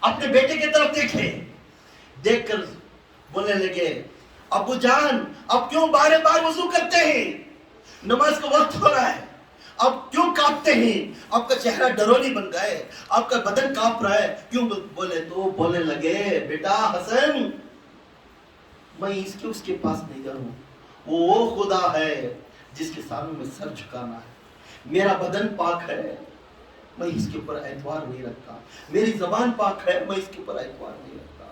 اپنے بیٹے کی طرف دیکھے، دیکھ کر بولنے لگے ابو جان اب کیوں بار بار وضو کرتے ہیں؟ نماز کا وقت ہو رہا ہے، اب کیوں کانپتے ہیں؟ آپ کا چہرہ ڈرونی بن گیا ہے، آپ کا بدن کانپ رہا ہے، کیوں؟ بولے تو بولنے لگے بیٹا حسن میں اس کے پاس نہیں جاؤں، وہ خدا ہے جس کے سامنے میں سر جھکانا ہے، میرا بدن پاک ہے میں اس کے اوپر اعتبار نہیں رکھتا، میری زبان پاک ہے میں اس کے اوپر اعتبار نہیں رکھتا،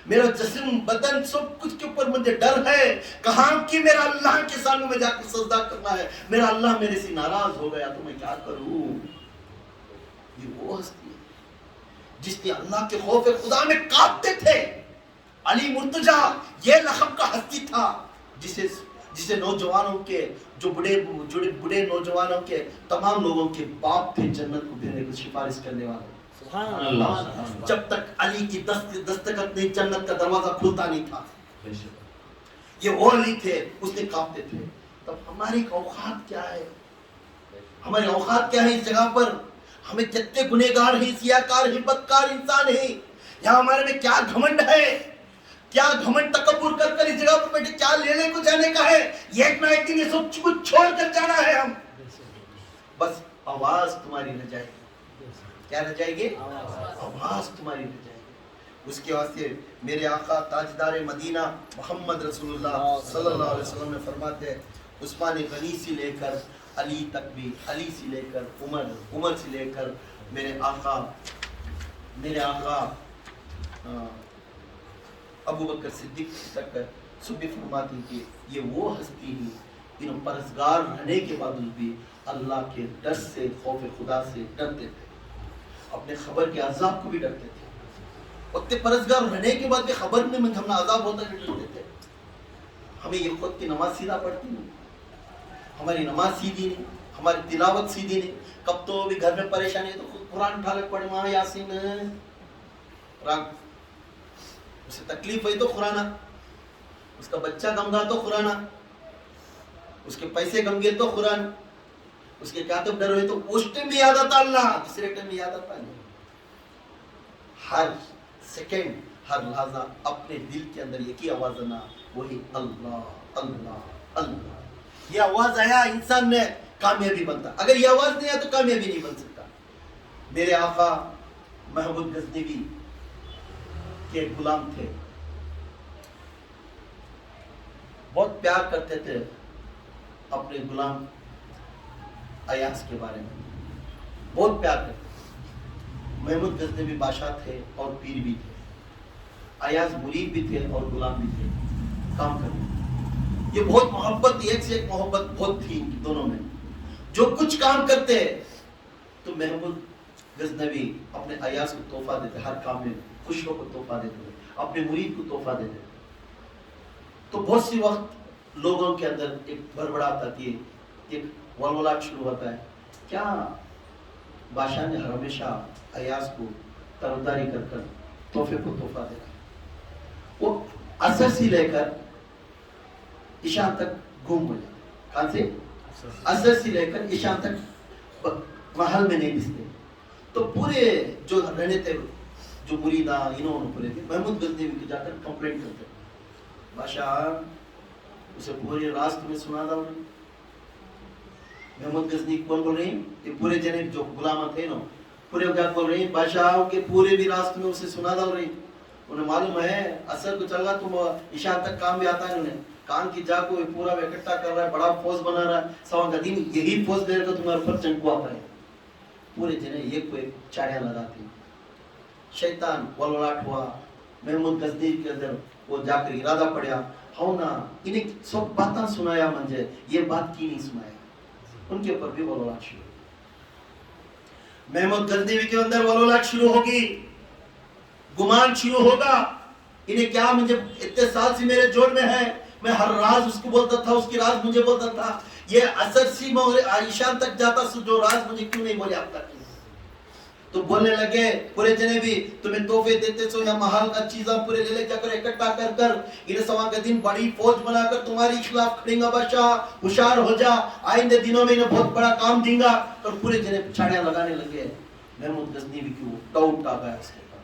میرا جسم بدن سب کچھ کے اوپر مجھے ڈر ہے، کہاں کہ میرا اللہ کے سامنے میں جا کے سجدہ کرنا ہے، میرا اللہ میرے سے ناراض ہو گیا تو میں کیا کروں؟ یہ وہ ہستی ہے جس نے اللہ کے خوف خدا میں کانپتے تھے۔ علی مرتجا یہ لقب کا ہستی تھا جسے نوجوانوں کے جو بڑے نوجوانوں کے تمام لوگوں کے باپ تھے جنت کو بھیجنے کی سفارش کرنے والے۔ سبحان اللہ، جب تک علی کی دستخط نہیں جنت کا دروازہ کھلتا نہیں تھا۔ یہ وہ علی تھے، اس نے کانپتے تھے۔ تب ہماری اوقات کیا ہے؟ ہماری اوقات کیا ہے اس جگہ پر؟ ہمیں کتنے گنہگار ہیں، سیاکار ہیں، بدکار انسان ہیں، یہاں ہمارے میں کیا گھمنڈ ہے، کیا گھمنڈ تکبر کر کر اس جگہ پر بیٹھے کیا لینے کو جانے کا ہے؟ ایک نہ ایک دن یہ سب کچھ چھوڑ کر جانا ہے ہم۔ بس آواز تمہاری رہ جائے گی، کیا رہ جائے گی؟ آواز تمہاری رہ جائے گی۔ اس کے واسطے میرے آقا تاجدار مدینہ محمد رسول اللہ صلی اللہ علیہ وسلم نے فرماتے ہیں عثمان غنی سے لے کر علی تک بھی، علی سے لے کر عمر سے لے کر میرے آقا ابو بکر صدیق تک سب فرماتے ہیں کہ یہ وہ ہستی ہے جنہوں پرہیزگار رہنے کے باوجود بھی اللہ کے ڈر سے، خوف خدا سے ڈرتے تھے، اپنے خبر کے عذاب کو بھی ڈرتے تھے۔ اتنے پرہیزگار رہنے کے بعد بھی خبر میں ہمیں عذاب ہوتا ہے ڈرتے تھے۔ ہمیں یہ خود کی نماز سیدھا پڑھتی نہیں، ہماری نماز سیدھی نہیں، ہماری تلاوت سیدھی نہیں۔ کب تو بھی گھر میں پریشانی ہے تو خود قرآن اٹھا لے پڑھ، ماں یاسین قرآن، اسے تکلیف ہوئی تو قرآن، اس کا بچہ گم گا تو قرآن، اس کے پیسے گم گئے تو قرآن، اس کے کاتب ڈر ہوئے تو اس ٹائم بھی یاد آتا اللہ، دوسرے ٹائم بھی یاد آتا نہیں۔ ہر سیکنڈ، ہر لحظہ اپنے دل کے اندر ایک ہی آواز آنا، وہی اللہ اللہ اللہ۔ یہ آواز آیا انسان نے کامیابی بنتا، اگر یہ آواز نہیں آیا تو کامیابی نہیں بن سکتا۔ میرے آقا محمود غزنوی کے غلام تھے، بہت پیار کرتے تھے اپنے غلام ایاز کے بارے میں، بہت پیار کرتے تھے۔ محمود غزنوی بادشاہ تھے اور پیر بھی تھے، ایاز مرید بھی تھے اور غلام بھی تھے، کام کرتے تھے۔ یہ بہت محبت، ایک سے ایک محبت بہت تھی دونوں میں۔ جو کچھ کام کرتے تو محمود غزنوی اپنے ایاز کو تحفہ دیتے، ہر کام میں خوشیوں کو تحفہ دیتے، اپنے مرید کو تحفہ دیتے۔ تو بہت سی وقت لوگوں کے اندر ایک بڑبڑاتا کہ ایک ولولاٹ شروع ہوتا ہے، کیا بادشاہ نے ہمیشہ ایاز کو طرفداری کر کر تحفے کو تحفہ دے گا؟ وہ عصر سے لے کر عشاء تک گھوم ہو جاتا، کہاں سے؟ عصر سے لے کر عشاء تک محل میں نہیں دستے۔ تو پورے جو رہنے تھے، جو مریداں انہوں نے پورے تھے، محمود غزنوی کو جا کر کمپلینٹ کرتے، بادشاہ اسے پورے راستے میں سنا تھا۔ محمود غزنوی کون بول رہے ہیں؟ یہ پورے جنے جو غلام تھے نا، پورے کیا بول رہے ہیں؟ بادشاہ کے پورے بھی راستے میں اسے سنا ڈال رہی، انہیں معلوم ہے عصر کو چل رہا تو عشاء تک کام بھی آتا ہے، انہیں کام کی جا کو پورا اکٹھا کر رہا ہے، بڑا فوج بنا رہا ہے، سوا قدیم یہی فوج دے رہا تو تمہارے اوپر چنکو آتا ہے۔ پورے جنے ایک کو ایک چاڑیاں لگاتی، شیطان ولولاٹ ہوا، محمود غزنوی کے اندر وہ جا کر ارادہ پڑیا، ہوں نا انہیں سب باتاں سنایا، منجے یہ بات کی نہیں سنایا، ان کے اوپر بھی ولولاٹ شروع۔ محمود غزنوی کے اندر ولولاٹ شروع ہوگی، گمان شروع ہوگا، انہیں کیا مجھے اتنے سال سے میرے جوڑ میں ہے، میں ہر راز اس کو بولتا تھا، اس کی راز مجھے بولتا تھا، یہ عصر سی عائشہ تک جاتا جو راز مجھے کیوں نہیں بولے اب تک؟ تو بولنے لگے پورے جنے بھی تمہیں تحفے دیتے سو یا محل کا چیزاں پورے لے جا کر اکٹھا کر کر انہیں سوا کے دن بڑی فوج بنا کر تمہاری خلاف کھڑیں گا، بادشاہ ہوشیار ہو جا، آئندے دنوں میں انہیں بہت بڑا کام دیں گا۔ اور پورے جنے چھاڑیاں لگانے لگے۔ محمود غزنوی کی وہ ڈاؤٹ آ گیا اس کے بعد،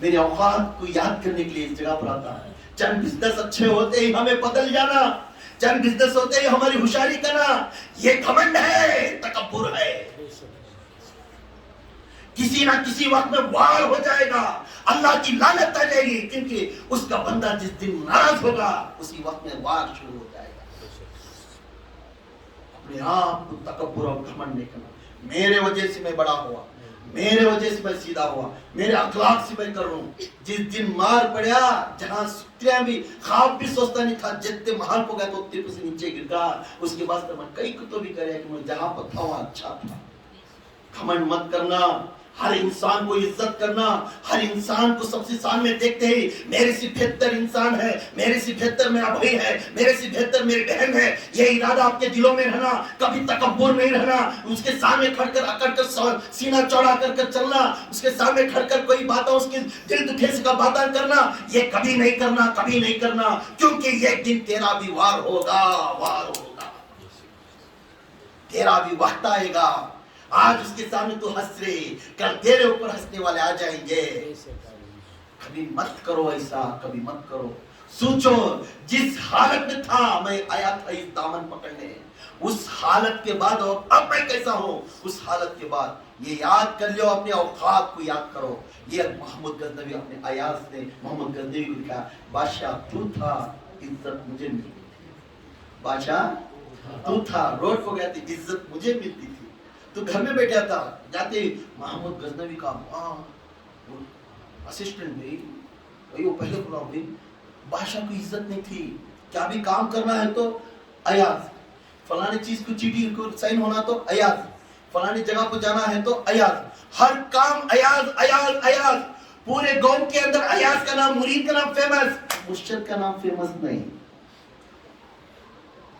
میرے اوقات کو یاد کرنے کے لیے اس جگہ پر آتا ہے. چند بزنس اچھے ہوتے ہی ہمیں بدل جانا, چند بزنس ہوتے ہی ہماری ہوشیاری کرنا, یہ گھمنڈ ہے, تکبر ہے. کسی نہ کسی وقت میں وار ہو جائے گا, اللہ کی لعنت آ جائے گی, کیونکہ اس کا بندہ جس دن ناراض ہوگا اسی وقت میں وار شروع ہو جائے گا. اپنے آپ کو تکبر اور گھمنڈ نہیں کرنا. میرے وجہ سے میں بڑا ہوا, میرے وجہ سے میں سیدھا ہوا, میرے اخلاق سے میں کر رہا ہوں. جس دن مار پڑیا, جہاں ستیاں بھی خواب بھی سوچتا نہیں تھا, جتنے محل کو گیا تو اتنے سے نیچے گر گیا. اس کے بعد میں کئی کتوں بھی کرے کہ میں جہاں پر تھا وہاں اچھا تھا. گھمنڈ مت کرنا, ہر انسان کو عزت کرنا, ہر انسان کو سب سے سامنے دیکھتے ہی میرے سے بہتر انسان ہے, میرے سے بہتر میرا بھائی ہے, میرے سے بہتر میری بہن ہے, یہ ارادہ آپ کے دلوں میں رہنا, کبھی تکبر نہیں رہنا. اس کے سامنے کھڑ کر اکڑ کر سینہ چوڑا کر چلنا, اس کے سامنے کھڑ کر کوئی باتیں اس کے دل دکھے سے کا باتیں کرنا, یہ کبھی نہیں کرنا, کبھی نہیں کرنا, کیونکہ یہ دن تیرا بھی وار ہوگا, وار ہوگا, تیرا بھی وقت آئے گا. آج اس کے سامنے تو ہنس رہے, کل تیرے اوپر ہنسنے والے آ جائیں گے. کبھی مت کرو ایسا, کبھی مت کرو. سوچو جس حالت میں تھا میں آیا تھا اس دامن پکڑنے, اس حالت کے بعد اور اب میں کیسا ہوں, اس حالت کے بعد یہ یاد کر لو, اپنے اوقات کو یاد کرو. یہ محمد غزنوی اپنے ایاز نے محمد غزنوی کو لکھا, بادشاہ تو تھا عزت مجھے ملتی تھی, بادشاہ تو تھا روڈ کو گیا تھی عزت مجھے ملتی تھی, تو گھر میں بیٹھا تھا, جاتے محمد غزنوی کا اسسٹنٹ بھائی وہ پہلے بلاؤ بھائی, بادشاہ کو عزت نہیں تھی, کیا بھی کام کرنا ہے تو ایاز, فلانے چیز کو چیٹی کو سائن ہونا تو ایاز, فلانی جگہ کو جانا ہے تو ایاز, ہر کام ایاز ایاز ایاز. پورے گاؤں کے اندر ایاز کا نام, مرید کا نام فیمس, مرشد کا نام فیمس نہیں.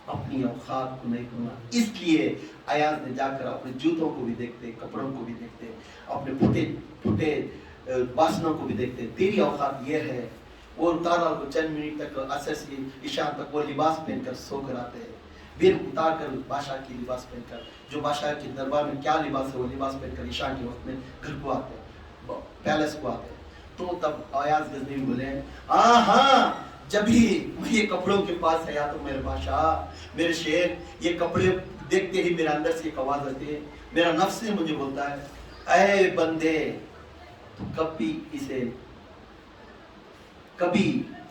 اپنی اوقات کو نہیں کرنا. اس لیے ایاز نے جا کر اپنے جوتوں کو بھی دیکھتے, کپڑوں کو بھی دیکھتے, اپنے پھٹے باسنوں کو بھی دیکھتے. تیری اوقات یہ ہے. اور اتارا کو چند منٹ تک عصر سے عشاء تک وہ لباس پہن کر سو کر آتے ہیں, پھر اتار کر بادشاہ کی لباس پہن کر, جو بادشاہ کے دربار میں کیا لباس ہے وہ لباس پہن کر عشاء کے وقت میں گھر کو آتے ہیں, پیلس کو آتے ہیں. تو تب ایاز غزنوی بولے, ہاں جب ہی میں یہ کپڑوں کے پاس آیا تو میرے بادشاہ, میرے شیر, یہ کپڑے دیکھتے ہی میرے اندر سے ایک آواز آتی ہے, میرا نفس نے مجھے بولتا ہے, اے بندے تو کبھی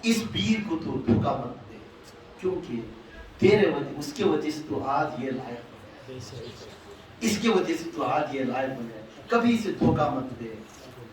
اس پیر کو تو دھوکہ مت دے, کیونکہ تیرے وجہ اس کے وجہ سے تو آج یہ لائق بن گیا, اس کے وجہ سے تو آج یہ لائق بن گیا, کبھی اسے دھوکہ مت دے.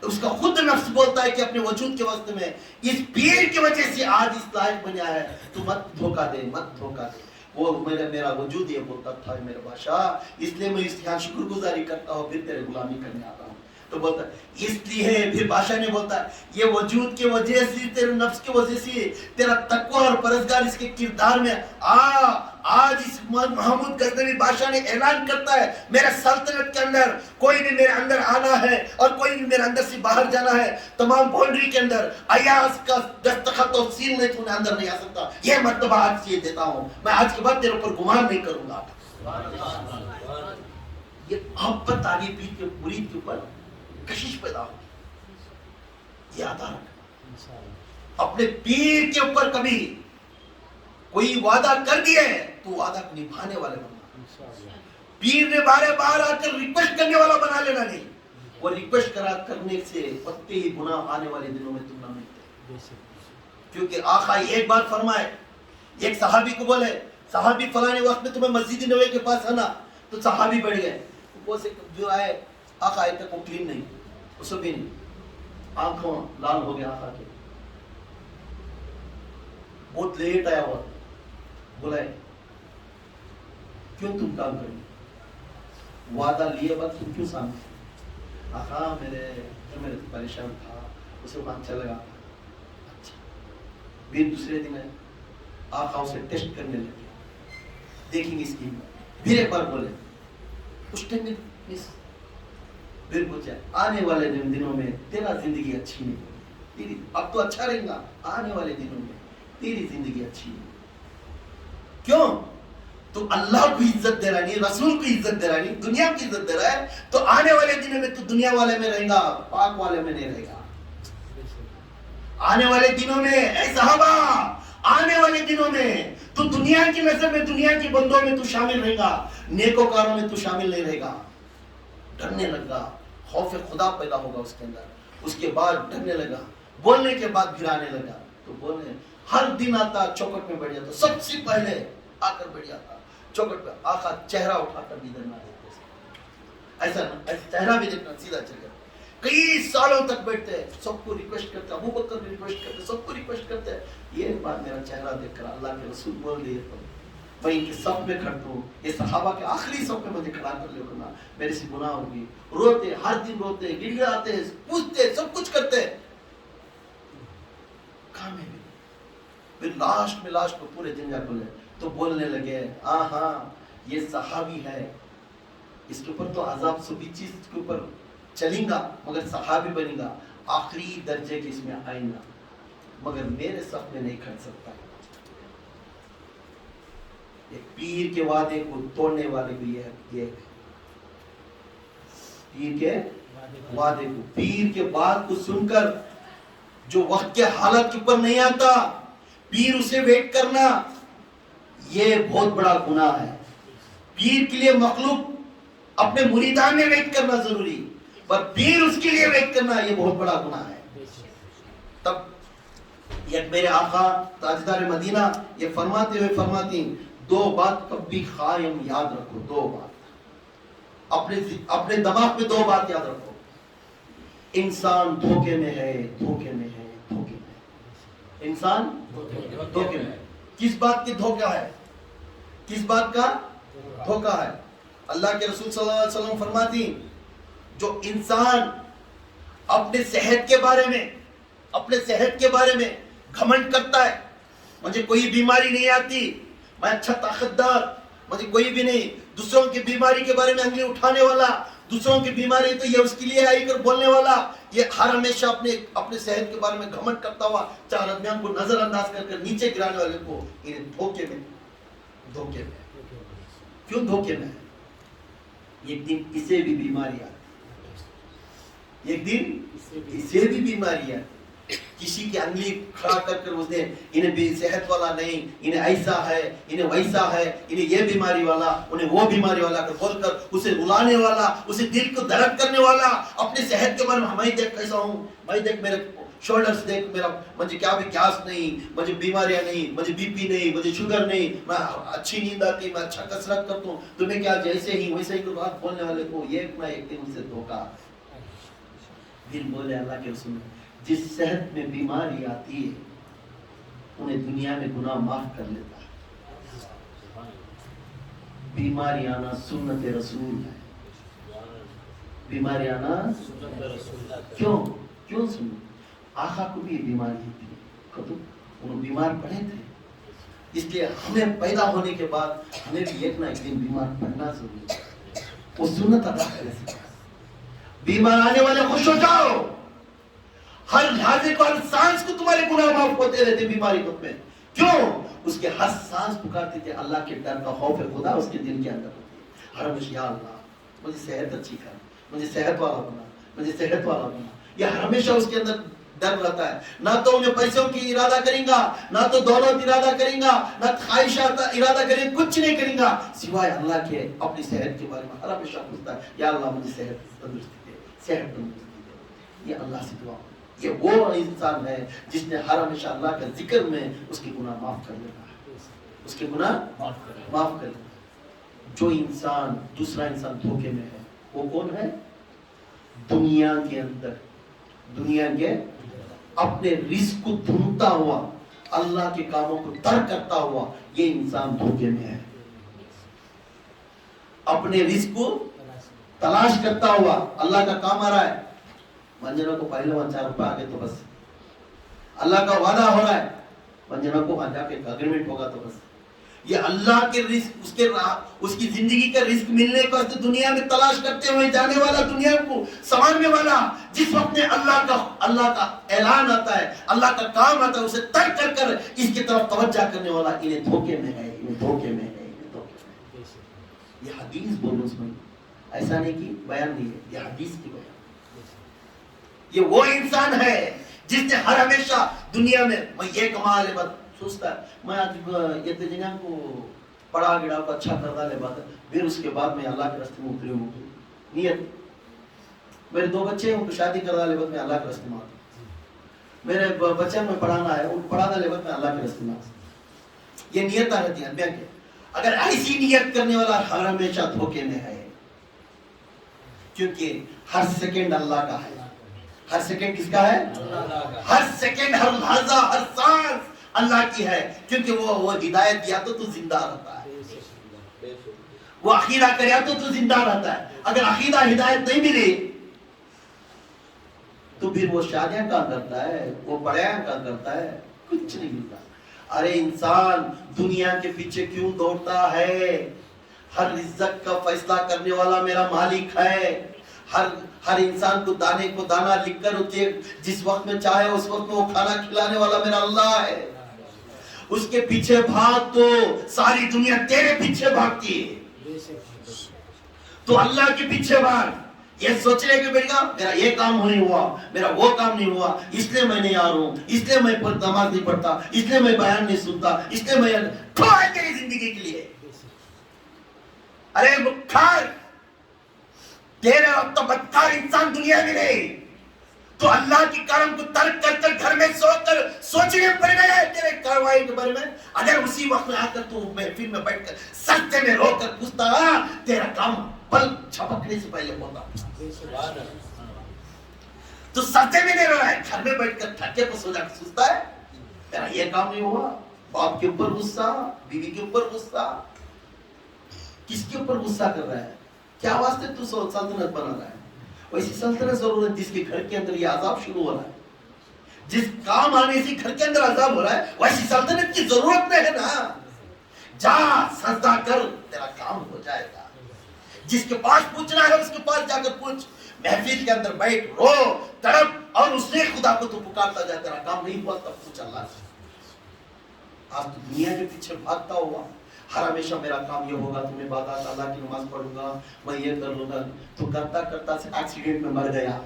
اس کا خود نفس بولتا ہے کہ اپنے وجود کے وقت میں اس پیر کی وجہ سے آج اس لائق بنیا ہے, تو مت دھوکہ دے, مت دھوکہ دے. وہ میرا وجود یہ بولتا تھا میرے بادشاہ, اس لیے میں اس یہاں شکر گزاری کرتا ہوں, پھر تیرے غلامی کرنے آتا ہوں. تو بولتا ہے اس لیے, پھر بادشاہ نے بولتا ہے یہ وجود کی وجہ سے, تیرے نفس کی وجہ سے, تیرا تقوی اور پرہیزگار اس کے کردار میں آج اس محمود غزنوی بادشاہ نے اعلان کرتا ہے, میرے سلطنت کے اندر کوئی بھی میرے اندر آنا ہے اور کوئی بھی میرے اندر سے باہر جانا ہے, تمام باؤنڈری کے اندر ایاز کا دستخط اور سیل نہیں تو انہیں اندر نہیں آ سکتا. یہ مرتبہ آج سے یہ دیتا ہوں, میں آج کے بعد تیرے اوپر گمان نہیں کروں گا. یہ محبت آگے پیر کے مرید کے اوپر کشش پیدا ہو, یاد رکھ اپنے پیر کے اوپر کبھی کوئی وعدہ کر دیا ہے تو وعدہ کو نبھانے والے بننا. پیر نے بار بار آ کر ریکویسٹ کرنے والا بنا لینا نہیں, وہ ریکویسٹ کرنے سے پتے ہی گناہ آنے والے دنوں میں تم نہ ملتے. کیونکہ آقا ایک بات فرمائے, ایک صحابی کو بولے, صحابی فلانے وقت میں تمہیں مسجد نبوی کے پاس آنا, تو صحابی بیٹھ گئے, وہ سے جو آئے آقا آئے تک وہ کلین نہیں, اس بھی نہیں, آنکھوں لال ہو گیا آقا کے, بہت لیٹ آیا ہوا, بولا کیوں تم کام کریں, وعدہ لیے بعد تم کیوں سامنے, آقا میرے پریشان تھا, اسے وہاں چل لگا. اچھا, پھر دوسرے دن ہے آقا اسے ٹیسٹ کرنے لگے, دیکھیں گے اس کی, پھر ایک بار بولے, اس ٹائم میں پھر پوچھا, آنے والے دنوں میں تیرا زندگی اچھی نہیں, تیری اب تو اچھا رہے گا, آنے والے دنوں میں تیری زندگی اچھی نہیں. کیوں؟ تو اللہ کو عزت دے رہا نہیں, رسول کو عزت دے رہا نہیں, دنیا کو عزت دے رہا ہے, تو آنے والے دنوں میں تو دنیا والے میں رہے گا, پاک والے میں نہیں رہے گا. آنے والے دنوں میں اے صحابہ، آنے والے دنوں میں تو دنیا کی نظر میں، دنیا کے بندوں میں تو شامل رہے گا، نیکوکاروں میں تو شامل نہیں رہے گا. ڈرنے لگا، خوف خدا پیدا ہوگا اس کے اندر. اس کے بعد ڈرنے لگا، بولنے کے بعد گھرانے لگا. تو بولنے ہر دن آتا، چوکٹ میں بیٹھ جاتا، سب سے پہلے آ کر بیٹھ جاتا چوکٹ پہ. آقا چہرہ اٹھا کر بھی نہ دیتے، ایسا چہرہ بھی دیکھنا، سیدھا چل جاتا. کئی سالوں تک بیٹھتے، سب کو ریکویسٹ کرتے، ابو بکر بھی ریکویسٹ کرتے، سب کو ریکویسٹ کرتے. یہ بات میرا چہرہ دیکھ کر اللہ کے رسول بول دیے تو میں ان کے سب میں کھڑتا ہوں، یہ صحابہ کے آخری سب میں مجھے کھڑا کر لے کرنا، میرے سے گناہ ہوگی. روتے، ہر دن روتے، گڑ گڑاتے، پوچھتے، سب کچھ کرتے. کام ہے پھر لاسٹ میں پورے جنجا کھلے تو بولنے لگے ہاں یہ صحابی ہے، اس کے اوپر تو عذاب سبھی چیز کے اوپر چلیں گا مگر صحابی بنے گا، آخری درجے کے اس میں آئیں گا، مگر میرے صف میں نہیں کھڑ سکتا. ایک پیر کے وعدے کو توڑنے والے کو یہ پیر کے وعدے کو، پیر کے بات کو سن کر جو وقت کے حالت کے اوپر نہیں آتا، پیر اسے ویٹ کرنا یہ بہت بڑا گناہ ہے. پیر کے لیے مخلوق اپنے مریدان میں ویٹ کرنا ضروری، پر پیر اس کے لیے ویٹ کرنا یہ بہت بڑا گناہ ہے. تب یہ میرے آقا تاجدار مدینہ یہ فرماتی دو بات کبھی قائم یاد رکھو، دو بات اپنے دماغ میں، دو بات یاد رکھو. انسان دھوکے میں ہے، دھوکے میں ہے، دھوکے میں. انسان دھوکے میں. کس بات کی دھوکہ ہے؟ کس بات کا دھوکہ ہے؟ اللہ کے رسول صلی اللہ علیہ وسلم فرماتی جو انسان اپنے صحت کے بارے میں گھمنڈ کرتا ہے، مجھے کوئی بیماری نہیں آتی، میں اچھا طاقتدار، مجھے کوئی بھی نہیں، دوسروں کی بیماری کے بارے میں انگلی اٹھانے والا، دوسروں کی بیماری تو یہ اس کے لیے آئی کر بولنے والا، یہ ہر ہمیشہ اپنے صحت کے بارے میں گھمنڈ کرتا ہوا چار آدمیوں کو نظر انداز کر نیچے گرانے والے کو یہ دھوکے میں. کیوں دھوکے میں ہے؟ ایک دن اسے بھی بیماری آتی، ایک دن اسے بھی بیماری آتی. کسی کی انگلی کھڑا کر اس نے انہیں بھی صحت والا نہیں، انہیں ایسا ہے، انہیں ویسا ہے، انہیں یہ بیماری والا، انہیں وہ بیماری والا کر بول کر اسے رلانے والا، اسے دل کو درد کرنے والا، اپنے صحت کے بارے میں میں دیکھ کیسا ہوں، میں دیکھ میرے شولڈرز دیکھ، میرا مجھے کیا بھی گیس نہیں، مجھے بیماریاں نہیں، مجھے بی پی نہیں، مجھے شوگر نہیں، میں اچھی نیند آتی، میں اچھا کسرت کرتا ہوں، تمہیں کیا جیسے ہی ویسے ہی بات بولنے والے کو ایک نہ ایک دن ان سے دھوکا. دل بولے اللہ کے رسول جس صحت میں بیماری آتی ہے انہیں دنیا میں گناہ معاف کر لیتا ہے. بیماری آنا سنت رسول ہے، بیماری آنا کیوں سنو؟ آقا کو بھی یہ بیماری تھی، انہوں بیمار پڑے تھے، اس لیے ہمیں پیدا ہونے کے بعد ہمیں بھی ایک نہ ایک دن بیمار پڑنا ضروری ہے. وہ سنت ادا کرے. بیمار آنے والے خوش ہو جاؤ، ہر لحاظے کو، ہر سانس کو تمہارے گناہ معاف ہوتے رہتے بیماری کو میں. کیوں؟ اس کے ہر سانس پکارتے تھے اللہ کے ڈر کا خوف خدا اس کے دل کے اندر ہوتی ہے. ہر ہمیشہ یا اللہ مجھے صحت اچھی کر، مجھے صحت والا بنا، مجھے صحت والا بنا. یہ ہمیشہ اس کے اندر ڈر رہتا ہے. نہ تو انہیں پیسوں کی ارادہ کریں گا، نہ تو دولت ارادہ کریں گا، نہ خواہشات ارادہ کریں، کچھ نہیں کریں گا سوائے اللہ کے اپنی صحت کے بارے میں. ہر ہمیشہ پوچھتا ہے یا اللہ مجھے صحت تندرستی دے، صحت تندرستی دے. یہ اللہ سے دعا. یہ وہ انسان ہے جس نے ہر ہمیشہ اللہ کا ذکر میں اس کے گناہ معاف کر لیتا ہے، اس کے گناہ معاف کر لیتا ہے. جو انسان دوسرا انسان دھوکے میں ہے وہ کون ہے؟ دنیا کے اندر، دنیا کے اپنے رزق کو ڈھونڈتا ہوا، اللہ کے کاموں کو ترک کرتا ہوا، یہ انسان دھوکے میں ہے. اپنے رزق کو تلاش کرتا ہوا، اللہ کا کام آ رہا ہے، منجنوں کو پہلے وہاں 4 روپے آگے تو بس، اللہ کا وعدہ ہو رہا ہے، منجنوں کو وہاں جا کے اگریمنٹ ہوگا تو بس. یہ اللہ کے رزق، اس کی زندگی کا رزق ملنے کو دنیا میں تلاش کرتے ہوئے جانے والا، دنیا کو سنوارنے والا، جس وقت اللہ کا اعلان آتا ہے، اللہ کا کام آتا ہے، اسے ترک کر کر اس کی طرف توجہ کرنے والا انہیں دھوکے میں ہے، انہیں دھوکے میں ہے، انہیں دھوکے میں ہے. یہ حدیث بولو اس میں، ایسا نہیں کہ بیان نہیں ہے، یہ حدیث کی بیان. یہ وہ انسان ہے جس نے ہر ہمیشہ دنیا میں یہ کما لے بات سوچتا ہے میں آج یہ دنیا کو پڑھا گڑا کو اچھا کرتا لے بات پھر اس کے بعد میں اللہ کے راستے میں اتری ہوں نیت میرے 2 بچے ہیں ان کو شادی کرنا لے بعد میں اللہ کے راستے میں آتا میرے بچے میں پڑھانا ہے ان کو پڑھانا لے بعد میں اللہ کے راستے میں آتا یہ نیت رہتی ہے بیا کہ اگر ایسی نیت کرنے والا ہر ہمیشہ دھوکے میں ہے کیونکہ ہر سیکنڈ اللہ کا ہے ہر سیکنڈ کس کا ہے ہر سیکنڈ ہر لحظہ ہر سانس اللہ کی ہے کیونکہ وہ ہدایت دیا تو زندہ رہتا ہے وہ عقیدہ کریا تو زندہ رہتا ہے اگر عقیدہ ہدایت نہیں ملی تو پھر وہ شادیاں کہاں کرتا ہے وہ پڑھائیاں کہاں کرتا ہے کچھ نہیں ملتا ارے انسان دنیا کے پیچھے کیوں دوڑتا ہے ہر رزق کا فیصلہ کرنے والا میرا مالک ہے ہر انسان کو دانے کو دانا لکھ کر جس وقت میں چاہے اس وقت میں وہ کھانا کھلانے والا میرا اللہ ہے اس کے پیچھے بھاگ تو ساری دنیا تیرے پیچھے بھاگتی ہے تو اللہ کے پیچھے بھاگ یہ سوچنے کہ بیٹا میرا یہ کام نہیں ہوا میرا وہ کام نہیں ہوا اس لیے میں نہیں آ رہا ہوں اس لیے میں نماز نہیں پڑھتا اس لیے میں بیان نہیں سنتا اس لیے میں تیری زندگی کے لیے ارے مکھار تیرے اب تو بدکار انسان دنیا میں نہیں تو اللہ کی کرم کو ترک کر کر گھر میں سو کر سوچنے پڑ گیا ہے تیرے کاروائی کے بارے میں اگر اسی وقت میں آ کر تو محفل میں بیٹھ کر سجدے میں رو کر پوچھتا تیرا کام پل چھپکنے سے پہلے ہوتا تو سجدے میں نہیں رو رہا ہے گھر میں بیٹھ کر تھکے پر سو جا کر سوچتا ہے تیرا یہ کام نہیں ہوا باپ کے اوپر غصہ بیوی کے اوپر غصہ کس کے اوپر غصہ کر رہا ہے کیا واسطے تو سلطنت بنا رہا ہے ویسی سلطنت ضرورت جس کے گھر کے اندر یہ عذاب شروع ہو رہا ہے جس کام آنے سے گھر کے اندر عذاب ہو رہا ہے ویسی سلطنت کی ضرورت نہیں ہے نا جا سجدہ کر تیرا کام ہو جائے گا جس کے پاس پوچھنا ہے اس کے پاس جا کر پوچھ محفل کے اندر بیٹھ رو تڑپ اور اس نے خدا کو تو پکارتا جائے تیرا کام نہیں ہوا تب پوچھ اللہ سے آج تو دنیا کے پیچھے بھاگتا ہوا ہر ہمیشہ میرا کام یہ ہوگا تو میں عبادت اللہ کی نماز پڑھوں گا میں یہ کر لوں گا تو کرتا کرتا سے ایکسیڈنٹ میں مر گیا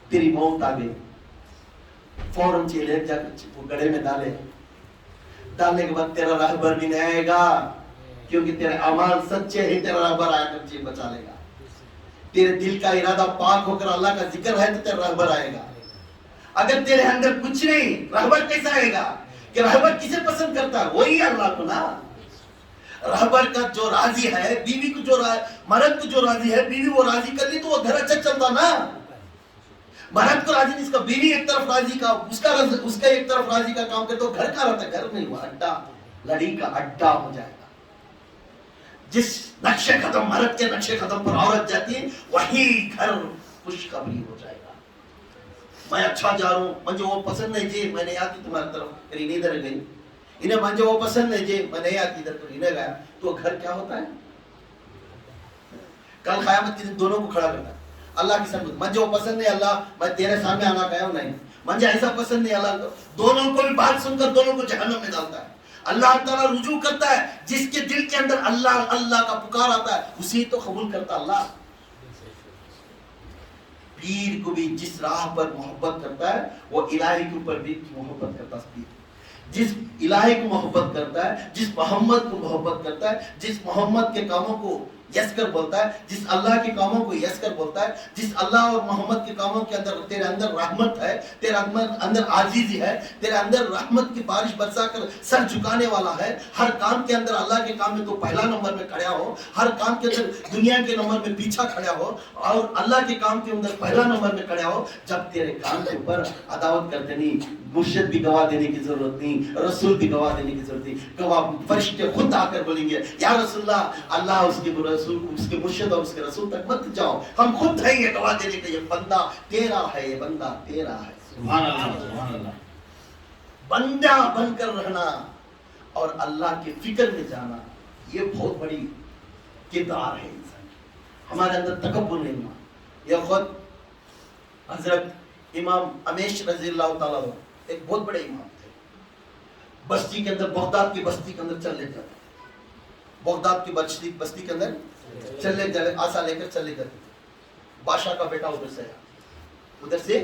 تیری موت آ گئی فوراً چیلے جا کر گڑے میں ڈالنے کے بعد تیرا رہبر بھی نہیں آئے گا کیونکہ تیرے اعمال سچے ہیں تیرا رہبر آیا کر جی بچا لے گا تیرے دل کا ارادہ پاک ہو کر اللہ کا ذکر ہے تو تیرا رہبر آئے گا اگر تیرے اندر کچھ نہیں رہبر کیسا آئے گا کہ رہبر کسے پسند کرتا ہے وہی اللہ کو نا رہبر کا جو راضی ہے بیوی کو جو مرد کو جو راضی ہے بیوی وہ راضی کر لی تو وہ گھر اچھا چلتا نا مرد کو راضی نہیں اس کا بیوی ایک طرف راضی کا اس کا ایک طرف راضی کا کام کرتا گھر کا رہتا گھر نہیں ہوا اڈا لڑی کا اڈا ہو جائے گا جس نقشے ختم مرد کے نقشے ختم پر عورت جاتی ہے وہی گھر خوشخبری ہو جائے گا میں اچھا جا رہا ہوں مجھے وہ پسند نہیں جی میں نہیں آتی تمہاری طرف پھر انہیں ادھر گئی انہیں مجھے وہ پسند نہیں جی میں نہیں آتی ادھر پھر انہیں گیا تو گھر کیا ہوتا ہے کل قیامت کے دن دونوں کو کھڑا کرتا ہے اللہ کی سمجھ مجھے وہ پسند نہیں اللہ میں تیرے سامنے آنا کہا ہوں نہیں مجھے ایسا پسند نہیں اللہ دونوں کو بھی بات سن کر دونوں کو جہنم میں ڈالتا ہے اللہ تعالیٰ رجوع کرتا ہے جس کے دل کے اندر اللہ اللہ کا پکار آتا ہے اسی تو قبول کرتا اللہ پیر کو بھی جس راہ پر محبت کرتا ہے وہ الہی کے اوپر بھی محبت کرتا ہے جس الہی کو محبت کرتا ہے جس محمد کو محبت کرتا ہے جس محمد کے کاموں کو یس کر بولتا ہے جس اللہ کے کاموں کو یس کر بولتا ہے جس اللہ اور محمد کے کاموں کے اندر تیرے اندر رحمت ہے تیرے اندر عاجزی ہے تیرے اندر رحمت کی بارش برسا کر سر جھکانے والا ہے ہر کام کے اندر اللہ کے کام میں تو پہلا نمبر میں کھڑا ہو ہر کام کے اندر دنیا کے نمبر میں پیچھا کھڑا ہو اور اللہ کے کام کے اندر پہلا نمبر میں کھڑا ہو جب تیرے کام کے اوپر عداوت کرتے نہیں مرشد بھی گواہ دینے کی ضرورت نہیں رسول بھی گواہ دینے کی ضرورت نہیں گواہ فرشتے خود آ کر بولیں گے یا رسول اللہ اس کے رسول اس کے مرشد اور اس کے رسول تک مت جاؤ ہم خود ہیں یہ گواہ دینے کا یہ بندہ تیرا ہے یہ بندہ تیرا ہے سبحان اللہ سبحان اللہ بندہ بن کر رہنا اور اللہ کے فکر میں جانا یہ بہت بڑی کردار ہے انسان ہمارے اندر تکبر نہیں ہوا یہ خود حضرت امام امیش رضی اللہ تعالیٰ ایک بہت بڑے امام تھے بستی کے اندر بغداد کی بستی کے اندر چل لے جاتے بغداد کی بستی کے اندر چل لے جاتے آسا لے کر چل لے جاتے بادشاہ کا بیٹا ادھر سے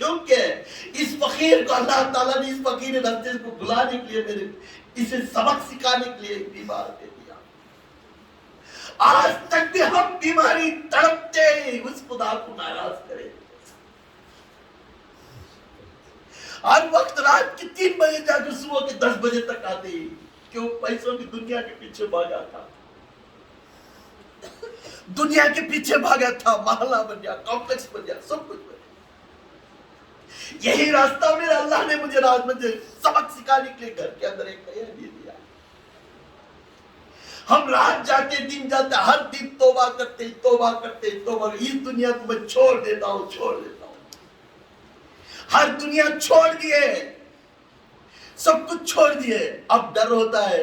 کیونکہ اس فقیر کو اللہ تعالیٰ نے اس فقیر راستے کو بلانے کے لیے میرے اسے سبق سکھانے کے لیے بیمار دے دیا. آج تک بھی ہم بیماری تڑپتے اس خدا کو ناراض کریں. ہر وقت رات کی 3 بجے جا کے صبح کے 10 بجے تک آتے کیوں؟ پیسوں کی دنیا کے پیچھے بھاگا تھا، دنیا کے پیچھے بھاگا تھا، محلہ بن گیا، کمپلیکس بن گیا، سب کچھ بن گیا. یہی راستہ میرا اللہ نے مجھے رات میں سبق سکھانے کے لیے گھر کے اندر ایک نیا دے دیا. ہم رات جاتے دن جاتے، ہر دن توبہ کرتے توبہ. اس دنیا کو میں چھوڑ دیتا ہوں. ہر دنیا چھوڑ دیے، سب کچھ چھوڑ دیے. اب ڈر ہوتا ہے،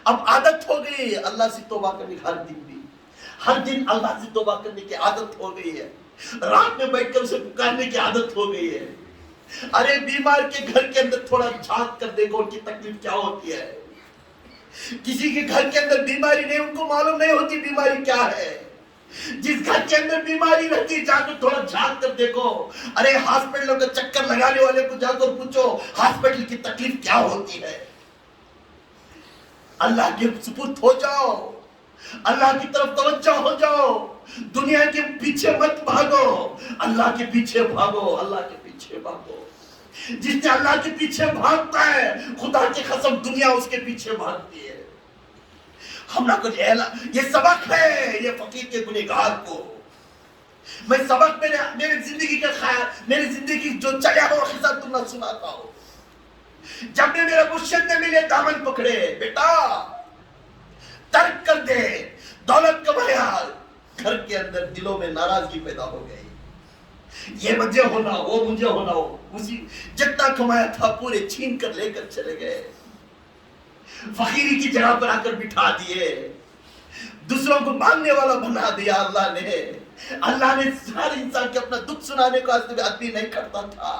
اب عادت ہو گئی ہے اللہ سے توبہ کرنے کی. ہر دن اللہ سے توبہ کرنے کی عادت ہو گئی ہے. رات میں بیٹھ کر اسے پکارنے کی عادت ہو گئی ہے. ارے بیمار کے گھر کے اندر تھوڑا جھانک کر دیکھو ان کی تکلیف کیا ہوتی ہے. کسی کے گھر کے اندر بیماری نہیں، ان کو معلوم نہیں ہوتی بیماری کیا ہے. جس گھر کے اندر بیماری رہتی جا کر تھوڑا جھانک کر دیکھو. ارے ہاسپٹلوں کا چکر لگانے والے کو جا کر پوچھو ہاسپٹل کی تکلیف کیا ہوتی ہے. اللہ کے سپرد ہو جاؤ، اللہ کی طرف توجہ ہو جاؤ. دنیا کے پیچھے مت بھاگو، اللہ کے پیچھے بھاگو. اللہ کے پیچھے بھاگو. جس نے اللہ کے پیچھے بھاگتا ہے خدا کی قسم دنیا اس کے پیچھے بھاگتی ہے. ہم نہ کچھ یہ سبق ہے یہ فقیر کے گنہگار کو. میں سبق میرے زندگی کا خیال، میری زندگی جو چلا ہوا قصہ تم نہ سناتا ہوں. جب بھی میرے مرشد نے ملے دامن پکڑے، بیٹا ترک کر دے دولت کا خیال. گھر کے اندر دلوں میں ناراضگی پیدا ہو گئی. یہ مجھے ہونا، وہ مجھے ہونا. اسی جتنا کمایا تھا پورے چھین کر لے کر چلے گئے. فقیری کی جگہ پر آ کر بٹھا دیے. دوسروں کو مانگنے والا بنا دیا اللہ نے. اللہ نے ہر انسان کے اپنا دکھ سنانے کو آدمی نہیں کرتا تھا.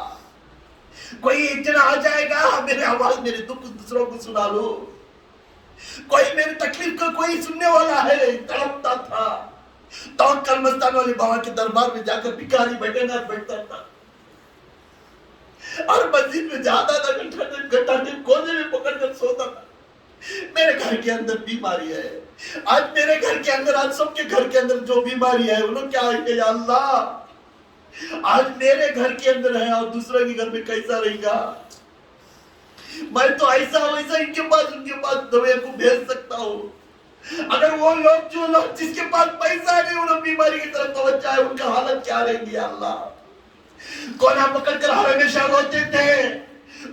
کوئی ایک جنا آ جائے گا میرے آواز میرے دکھ دوسروں کو سنا لو. کوئی میری تکلیف کو کوئی سننے والا ہے. تڑپتا تھا. توکل مستان والے بابا کے دربار میں جا کر بھکاری بیٹھتا تھا اور مسجد میں جاتا تھا. گھنٹہ کونے میں پکڑ کر سوتا تھا. میرے گھر کے اندر بیماری ہے. آج میرے گھر کے اندر، آج سب کے گھر کے اندر جو بیماری ہے انہوں کیا ہے کہ یا اللہ آج میرے گھر کے اندر ہے اور دوسروں کے گھر میں کیسا رہے گا. میں تو ایسا ویسا ان کے پاس دوائیں کو بھیج سکتا ہوں. اگر وہ لوگ جو لوگ جس کے پاس پیسہ نہیں انہوں بیماری کی طرف توجہ ہے ان کا حالت کیا رہے گی. اللہ کونا پکڑ کر ہمیشہ روتے تھے.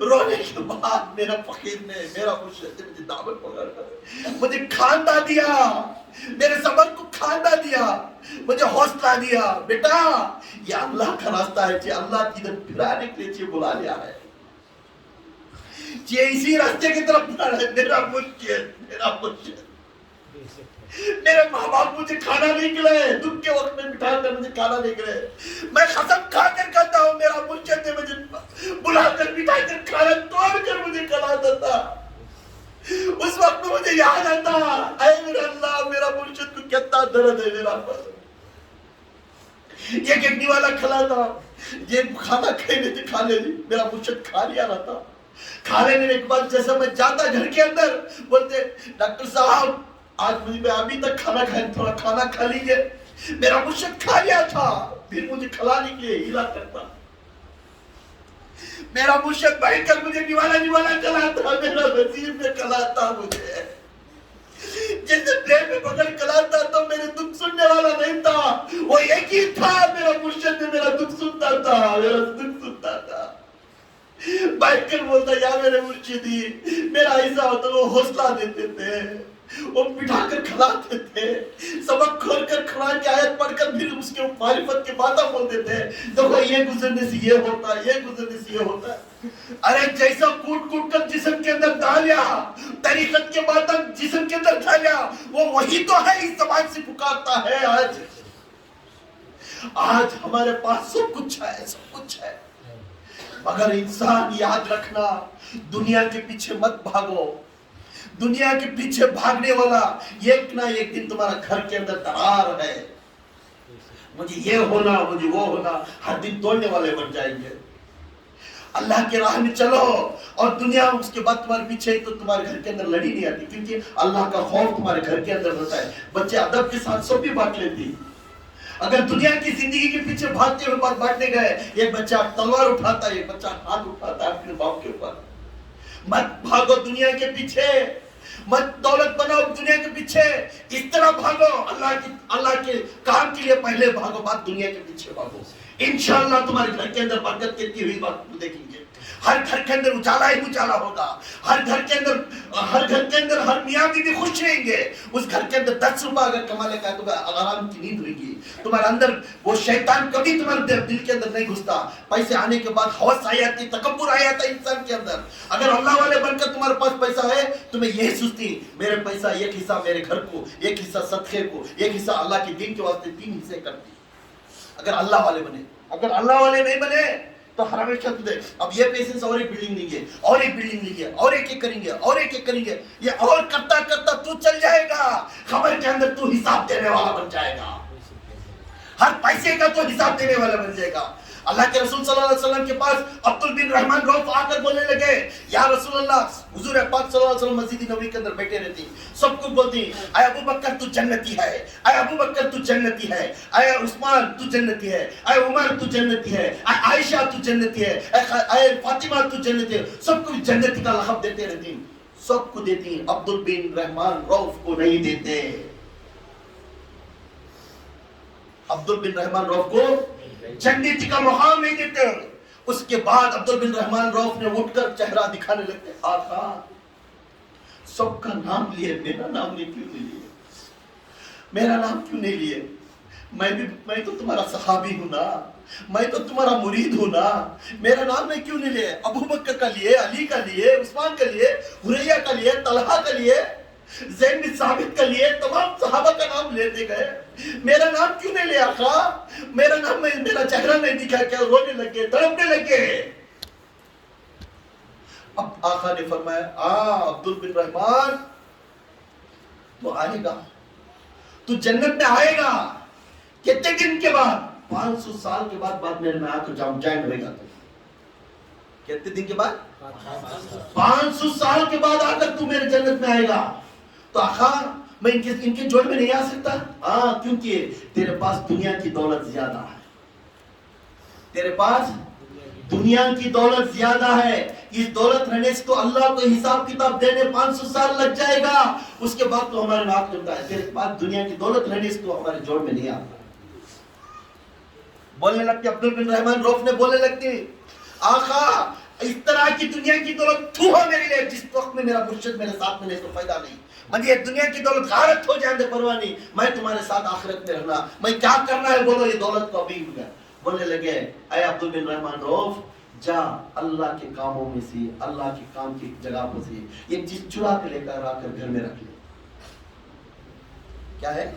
رونے کے بعد میرا فقیر نے، میرا مرشد نے مجھے دامن پکڑ کر مجھے کھاندہ دیا، میرے صبر کو کھاندہ دیا، مجھے حوصلہ دیا. بیٹا یہ اللہ کا راستہ ہے جی. اللہ کی طرف پھرانے کے لیے بلا لیا ہے جی. اسی راستے کی طرف بلا رہا ہے. میرا مرشد میرے ماں باپ مجھے کھانا نہیں کھلائے. دکھ کے وقت میں بٹھا کر مجھے کھانا نہیں کھلائے. میں قسم کھا کر کہتا ہوں میرا مرشد نے مجھے بلا کر بٹھا کر کھانا توڑ کر مجھے کھلاتا تھا. اس وقت میں مجھے یاد آتا اے میرا اللہ میرا مرشد کو کتنا درد ہے میرا پر. یہ کٹنی والا کھلاتا، یہ کھانا کھانے تھے کھانے تھے. میرا مرشد کھا لیا رہتا. کھا لینے کے بعد جیسا میں جاتا گھر کے اندر بولتے ڈاکٹر صاحب آج مجھے ابھی تک کھانا کھائیں، تھوڑا کھانا کھا لیجئے. میرا مرشد کھا لیا تھا پھر مجھے کھلانے کے لیے ہلا کرتا. میرا مرشد بیٹھ کر مجھے نیوالا کھلاتا. میرا وزیر میں کھلاتا مجھے. جس پلین میں پکڑ کھلاتا تو میرے دکھ سننے والا نہیں تھا. وہ ایک ہی تھا میرا مرشد نے میرا دکھ سنتا تھا. بیٹھ کر بولتا یا میرے مرشدی میرا ایسا ہوتا. وہ حوصلہ دیتے تھے، وہ بٹھا کر کھلاتے تھے. سبق کھول کر قرآن کی آیت پڑھ کر پھر اس کے معرفت کے باتیں بولتے تھے. دیکھو یہ گزرنے سے یہ ہوتا ہے، یہ گزرنے سے یہ ہوتا ہے. ارے جیسا کوٹ کر جسم کے اندر ڈالیا، طریقت کے باتیں جسم کے اندر ڈالیا، وہ وہی تو ہے اس زبان سے پکارتا ہے. آج ہمارے پاس سب کچھ ہے مگر انسان یاد رکھنا دنیا کے پیچھے مت بھاگو. دنیا کے پیچھے بھاگنے والا ایک نہ ایک دن تمہارا گھر کے اندر درار ہے. مجھے یہ ہونا، مجھے وہ ہونا، ہر دن توڑنے والے بن جائیں گے. اللہ کے راہ میں چلو اور دنیا اس کے بعد تمہارے پیچھے تو تمہارے گھر کے اندر لڑی نہیں آتی، کیونکہ اللہ کا خوف تمہارے گھر کے اندر ہوتا ہے. بچے ادب کے ساتھ سب بھی بانٹ لیتی. اگر دنیا کی زندگی کے پیچھے بھاگتے ہوئے بات بانٹنے گئے، ایک بچہ تلوار اٹھاتا ہے، ایک بچہ ہاتھ اٹھاتا ہے اپنے باپ کے اوپر. مت بھاگو دنیا کے پیچھے، مت دولت بناؤ دنیا کے پیچھے. اس طرح بھاگو اللہ کے کام کے لیے پہلے بھاگو، بعد دنیا کے پیچھے بھاگو. انشاءاللہ تمہارے گھر کے اندر برکت کتنی ہوئی بات دیکھیں گے. ہر گھر کے اندر اجالا ہی اجالا ہوگا. ہر گھر کے اندر ہر میاں بھی خوش رہیں گے. اس گھر کے اندر 10 روپے اگر کما لے گا تو آرام کی نیند ہوئے گی. تمہارے اندر وہ شیطان کبھی تمہارے دل کے اندر نہیں گھستا. پیسے آنے کے بعد ہوش آ جاتی، تکبر آ جاتا ہے انسان کے اندر. اگر اللہ والے بن کر تمہارے پاس پیسہ ہے، تمہیں یہی سوچتی میرے پیسہ ایک حصہ میرے گھر کو، ایک حصہ صدقے کو، ایک حصہ اللہ کے دین کے واسطے، 3 حصے کرتی. اگر اللہ والے بنے. اگر اللہ والے نہیں بنے تو ہمیشہ اب یہ پیسے سے اور ایک بلڈنگ لیں گے، اور ایک بلڈنگ لیں گے، اور ایک کریں گے، اور ایک کریں گے. یہ اور کرتا کرتا تو چل جائے گا. خبر کے اندر تو حساب دینے والا بن جائے گا. ہر پیسے کا تو حساب دینے والا بن جائے گا. اللہ کے رسول صلی اللہ علیہ وسلم کے پاس عبد بن رحمان روف آ کر بولنے لگے، یا رسول اللہ. حضور پاک صلی اللہ علیہ وسلم مسجد نبوی کے اندر بیٹھے رہتی، سب کو بولتی، اے ابو بکر تو جنتی ہے، اے ابو بکر تو جنتی ہے، اے عثمان تو جنتی ہے، اے عمر تو جنتی ہے، اے عائشہ تو جنتی ہے، اے فاطمہ تو جنتی ہے. سب کو جنتی کا لقب دیتے رہتی، سب کو دیتی. عبد بن رحمان روف کو نہیں دیتے. عبد بن رحمان روف کو جنتی کا مقام نہیں دیتے. اس کے بعد عبد بن رحمان روف نے اٹھ کر چہرہ دکھانے لگتے، آقا سب کا نام لیے، میرا نام نہیں کیوں نہیں لیے؟ میرا نام کیوں نہیں لیے؟ میں تو تمہارا صحابی ہوں نا، میں تو تمہارا مرید ہوں نا. میرا نام نہیں کیوں نہیں لیے؟ ابو بکر کا لیے، علی کا لیے، عثمان کا لیے، حریہ کا لیے، طلحہ کا لیے، زید بن ثابت کا لیے، تمام صحابہ کا نام لیتے گئے. میرا نام کیوں نہیں لیا آقا؟ میرا نام میرا چہرہ نہیں دکھا کیا؟ رونے لگے، تڑپنے لگے. اب آقا نے فرمایا، عبد بن رحمان تو آئے گا، تو جنت میں آئے گا. کتنے دن کے بعد؟ 500 سال کے بعد میرے میں آ کر جوائن ہوئے گا. تو کتنے دن کے بعد؟ 500 سال کے بعد آ کر تو میرے جنت میں آئے گا. تو آقا میں ان کے جوڑ میں نہیں آ سکتا؟ ہاں، کیونکہ تیرے پاس دنیا کی دولت زیادہ ہے. تیرے پاس دنیا کی دولت زیادہ ہے. اس دولت رہنے سے تو اللہ کو حساب کتاب دینے 500 سال لگ جائے گا. اس کے بعد تو ہمارے ناک چلتا ہے. تیرے پاس دنیا کی دولت رہنے سے تو ہمارے جوڑ میں نہیں آتا. بولنے لگتے عبد بن رحمان روف نے بولنے لگتے، آقا اس طرح کی دنیا کی دولت تو ہو میرے لیے. جس وقت میں میرا مرشد میرے ساتھ میں نہیں تو فائدہ نہیں. مجھے دنیا کی دولت غارت ہو جائے پرواہ نہیں، میں تمہارے ساتھ آخرت میں رہنا. میں کیا کرنا ہے بولو، یہ دولت کو ابھی ہو گیا. بولنے لگے، اے عبد بن رحمان روف، جا اللہ کے کاموں میں سے، اللہ کے کام کی جگہ پر سے ایک چیز چرا کے لے کر آ کر گھر میں رکھ لے. کیا ہے؟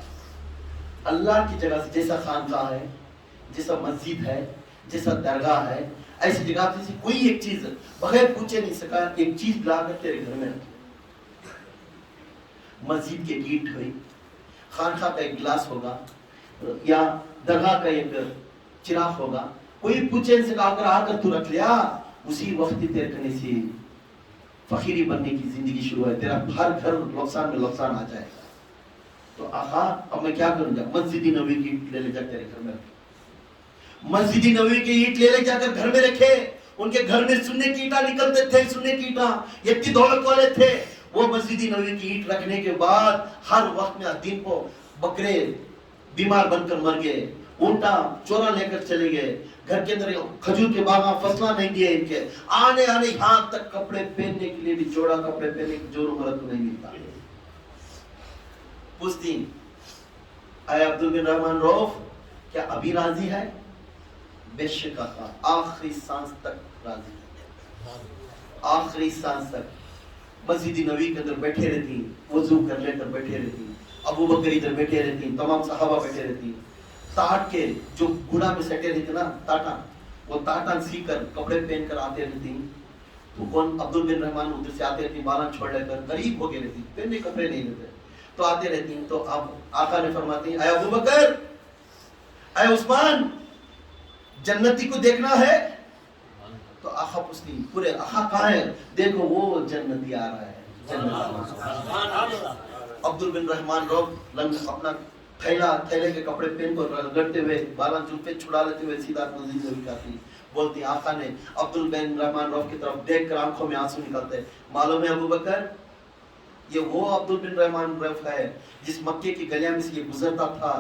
اللہ کی جگہ سے، جیسا خانقاہ ہے، جیسا مسجد ہے، جیسا درگاہ ہے، ایسی جگہ سے کوئی ایک چیز بغیر پوچھے نہیں سکا، ایک چیز لا کر تیرے گھر میں رکھ. مسجد کے گیٹ ہوئی، خانقاہ کا ایک گلاس ہوگا، یا درگاہ کا ایک چراغ ہوگا، کوئی پوچھے سے آ کر تو رکھ لیا. اسی وقت تیرے کنے سے فقیری بننے کی زندگی شروع ہے. تیرا ہر گھر نقصان میں نقصان آ جائے گا. تو آقا اب میں کیا کروں گا؟ مسجد نبوی کی اینٹ لے لے جا تیرے گھر میں رکھے. مسجد نبوی کی اینٹ لے لے جا کر گھر میں رکھے. ان کے گھر میں سننے کی اینٹاں نکلتے تھے، سننے کی اینٹاں، اتنی دولت والے تھے. وہ مسجد نبوی کی اینٹ رکھنے کے بعد ہر وقت میں دن کو بکرے بیمار بن کر مر گئے، اونٹا چورا لے کر چلے گئے. گھر کے اندر کھجور کے باغ فصلہ نہیں دیے ان کے. آنے یہاں تک کپڑے پہننے کے لیے بھی جوڑا کپڑے پہننے کی جو مرد کو نہیں ملتا. پوچھتی، اے عبد بن رحمان روف، کیا ابھی راضی ہے؟ بے شک آقا، آخری سانس تک راضی ہے. آخری سانس تک. مسجد نبوی کے اندر بیٹھے رہتی، وضو کر لے کر بیٹھے رہتی، ابو بکر ادھر بیٹھے رہتی، تمام صحابہ بیٹھے رہتی. تاٹ کے جو گھوڑا میں سٹے رہتے نا تاٹا، وہ تاٹا سی کر کپڑے پہن کر آتے رہتی. تو کون؟ عبد بن رحمان ادھر سے آتے رہتی، بالا چھوڑ لے کر غریب ہو کے رہتی، پہننے کپڑے نہیں رہتے، تو آتے رہتی. تو اب آقا نے فرماتی، اے ابو بکر، اے عثمان، جنتی کو دیکھنا ہے؟ تو آقا پوچھتی پورے آقا کہاں ہے؟ دیکھو وہ جنتی آ رہا ہے، جنت۔ عبد بن رحمان روف اپنا تھیلے کے کپڑے پہن کر رگڑتے ہوئے، بالاں جوتے چھڑا لیتے ہوئے سیدھا مسجد میں آتی، بولتی آقا نے عبد بن رحمان روف کی طرف دیکھ کر آنکھوں میں آنسو نکلتے، معلوم ہے ابو بکر یہ وہ عبد بن رحمان روف ہے جس مکے کی گلیاں میں سے یہ گزرتا تھا